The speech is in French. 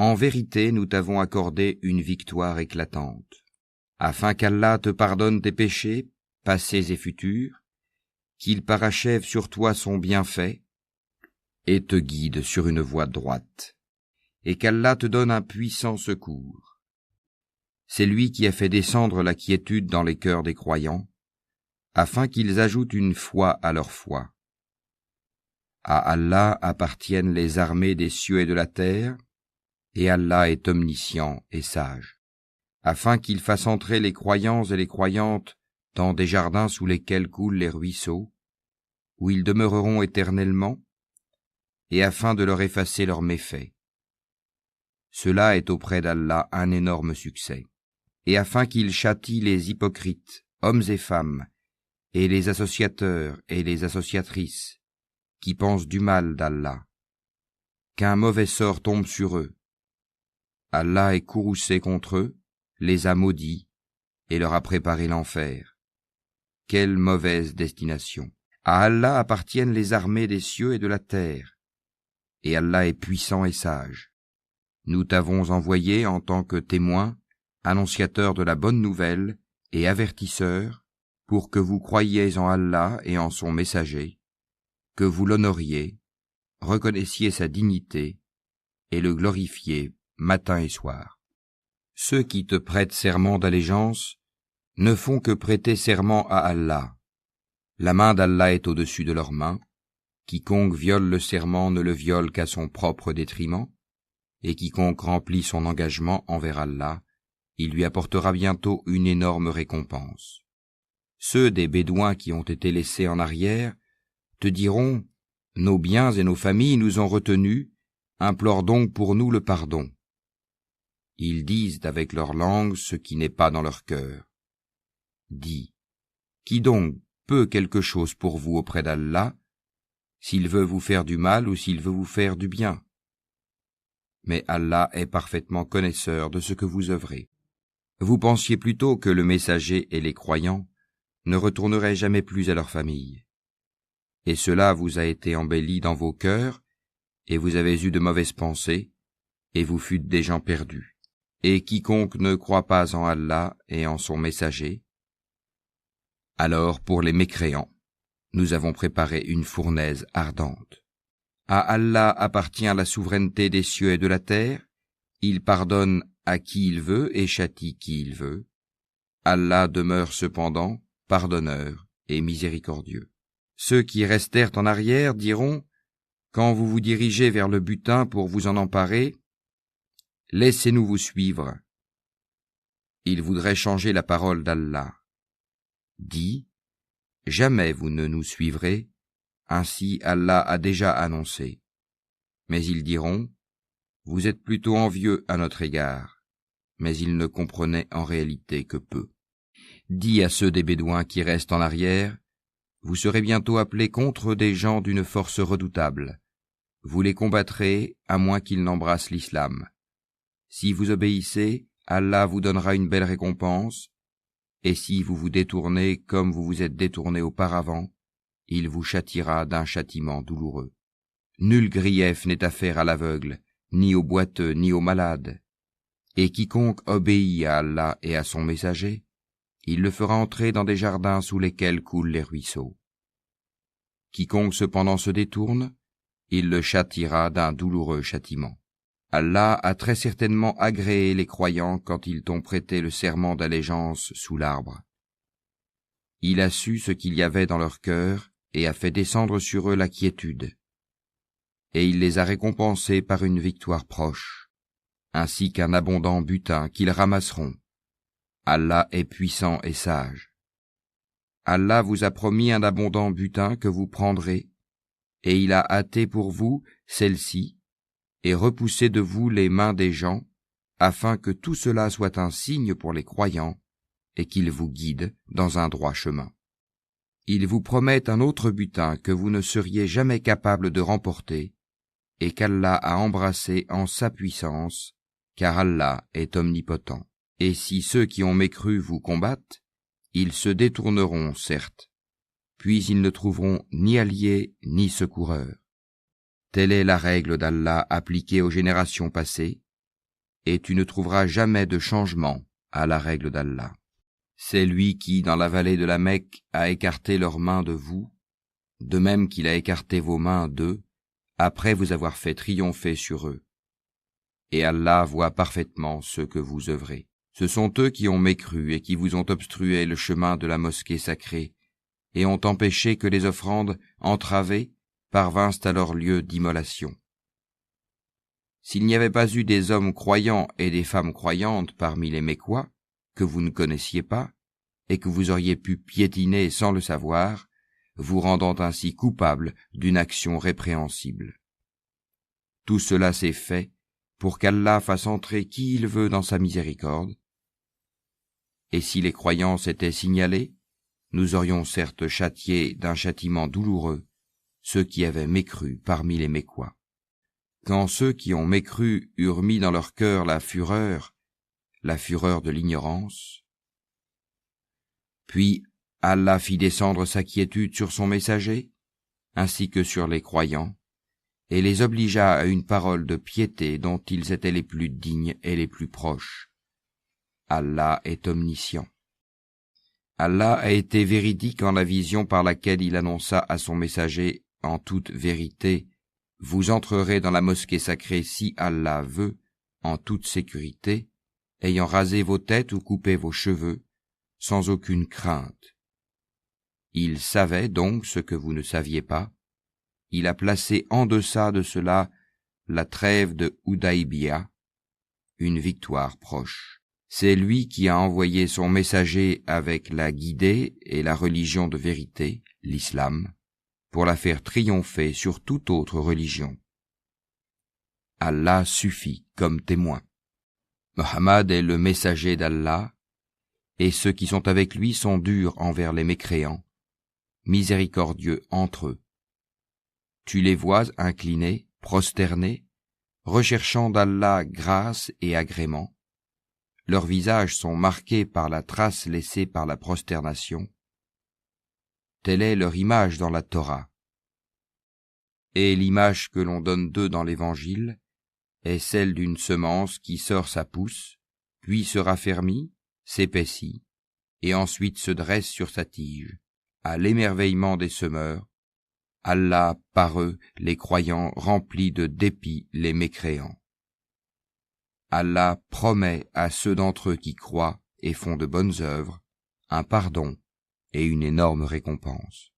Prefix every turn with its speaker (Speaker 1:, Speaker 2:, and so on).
Speaker 1: En vérité, nous t'avons accordé une victoire éclatante, afin qu'Allah te pardonne tes péchés, passés et futurs, qu'il parachève sur toi son bienfait et te guide sur une voie droite, et qu'Allah te donne un puissant secours. C'est lui qui a fait descendre la quiétude dans les cœurs des croyants, afin qu'ils ajoutent une foi à leur foi. À Allah appartiennent les armées des cieux et de la terre, et Allah est omniscient et sage, afin qu'il fasse entrer les croyants et les croyantes dans des jardins sous lesquels coulent les ruisseaux, où ils demeureront éternellement, et afin de leur effacer leurs méfaits. Cela est auprès d'Allah un énorme succès, et afin qu'il châtie les hypocrites, hommes et femmes, et les associateurs et les associatrices, qui pensent du mal d'Allah, qu'un mauvais sort tombe sur eux. Allah est courroucé contre eux, les a maudits, et leur a préparé l'enfer. Quelle mauvaise destination! À Allah appartiennent les armées des cieux et de la terre, et Allah est puissant et sage. Nous t'avons envoyé en tant que témoin, annonciateur de la bonne nouvelle et avertisseur, pour que vous croyiez en Allah et en son messager, que vous l'honoriez, reconnaissiez sa dignité et le glorifiez matin et soir. Ceux qui te prêtent serment d'allégeance ne font que prêter serment à Allah. La main d'Allah est au-dessus de leurs mains. Quiconque viole le serment ne le viole qu'à son propre détriment, et quiconque remplit son engagement envers Allah, il lui apportera bientôt une énorme récompense. Ceux des Bédouins qui ont été laissés en arrière te diront « Nos biens et nos familles nous ont retenus, implore donc pour nous le pardon. » Ils disent avec leur langue ce qui n'est pas dans leur cœur. Dis, qui donc peut quelque chose pour vous auprès d'Allah, s'il veut vous faire du mal ou s'il veut vous faire du bien? Mais Allah est parfaitement connaisseur de ce que vous œuvrez. Vous pensiez plutôt que le messager et les croyants ne retourneraient jamais plus à leur famille. Et cela vous a été embelli dans vos cœurs, et vous avez eu de mauvaises pensées, et vous fûtes des gens perdus. Et quiconque ne croit pas en Allah et en son messager, alors pour les mécréants, nous avons préparé une fournaise ardente. À Allah appartient la souveraineté des cieux et de la terre, il pardonne à qui il veut et châtie qui il veut. Allah demeure cependant pardonneur et miséricordieux. Ceux qui restèrent en arrière diront, quand vous vous dirigez vers le butin pour vous en emparer, laissez-nous vous suivre. Ils voudraient changer la parole d'Allah. Dis, jamais vous ne nous suivrez, ainsi Allah a déjà annoncé. Mais ils diront, vous êtes plutôt envieux à notre égard, mais ils ne comprenaient en réalité que peu. Dis à ceux des Bédouins qui restent en arrière, vous serez bientôt appelés contre des gens d'une force redoutable. Vous les combattrez à moins qu'ils n'embrassent l'islam. Si vous obéissez, Allah vous donnera une belle récompense, et si vous vous détournez comme vous vous êtes détournés auparavant, il vous châtiera d'un châtiment douloureux. Nul grief n'est à faire à l'aveugle, ni au boiteux, ni au malade. Et quiconque obéit à Allah et à son messager, il le fera entrer dans des jardins sous lesquels coulent les ruisseaux. Quiconque cependant se détourne, il le châtiera d'un douloureux châtiment. Allah a très certainement agréé les croyants quand ils t'ont prêté le serment d'allégeance sous l'arbre. Il a su ce qu'il y avait dans leur cœur et a fait descendre sur eux la quiétude. Et il les a récompensés par une victoire proche, ainsi qu'un abondant butin qu'ils ramasseront. Allah est puissant et sage. Allah vous a promis un abondant butin que vous prendrez, et il a hâté pour vous celle-ci, et repoussé de vous les mains des gens, afin que tout cela soit un signe pour les croyants, et qu'ils vous guident dans un droit chemin. Il vous promet un autre butin que vous ne seriez jamais capable de remporter, et qu'Allah a embrassé en sa puissance, car Allah est omnipotent. Et si ceux qui ont mécru vous combattent, ils se détourneront, certes, puis ils ne trouveront ni alliés ni secoureurs. Telle est la règle d'Allah appliquée aux générations passées, et tu ne trouveras jamais de changement à la règle d'Allah. C'est lui qui, dans la vallée de la Mecque, a écarté leurs mains de vous, de même qu'il a écarté vos mains d'eux, après vous avoir fait triompher sur eux. Et Allah voit parfaitement ce que vous œuvrez. Ce sont eux qui ont mécru et qui vous ont obstrué le chemin de la mosquée sacrée, et ont empêché que les offrandes, entravées, parvinssent à leur lieu d'immolation. S'il n'y avait pas eu des hommes croyants et des femmes croyantes parmi les Mécois, que vous ne connaissiez pas, et que vous auriez pu piétiner sans le savoir, vous rendant ainsi coupable d'une action répréhensible. Tout cela s'est fait pour qu'Allah fasse entrer qui il veut dans sa miséricorde. Et si les croyants s'étaient signalés, nous aurions certes châtié d'un châtiment douloureux ceux qui avaient mécru parmi les Mécois. Quand ceux qui ont mécru eurent mis dans leur cœur la fureur de l'ignorance, puis Allah fit descendre sa quiétude sur son messager, ainsi que sur les croyants, et les obligea à une parole de piété dont ils étaient les plus dignes et les plus proches. Allah est omniscient. Allah a été véridique en la vision par laquelle il annonça à son messager en toute vérité: vous entrerez dans la mosquée sacrée si Allah veut, en toute sécurité, ayant rasé vos têtes ou coupé vos cheveux, sans aucune crainte. Il savait donc ce que vous ne saviez pas. Il a placé en deçà de cela la trêve de Houdaïbia, une victoire proche. C'est lui qui a envoyé son messager avec la guidée et la religion de vérité, l'islam, pour la faire triompher sur toute autre religion. Allah suffit comme témoin. Mohammed est le messager d'Allah, et ceux qui sont avec lui sont durs envers les mécréants, miséricordieux entre eux. Tu les vois inclinés, prosternés, recherchant d'Allah grâce et agrément. Leurs visages sont marqués par la trace laissée par la prosternation. Telle est leur image dans la Torah. Et l'image que l'on donne d'eux dans l'Évangile est celle d'une semence qui sort sa pousse, puis se raffermit, s'épaissit, et ensuite se dresse sur sa tige, à l'émerveillement des semeurs. Allah, par eux, les croyants, remplit de dépit les mécréants. Allah promet à ceux d'entre eux qui croient et font de bonnes œuvres un pardon et une énorme récompense.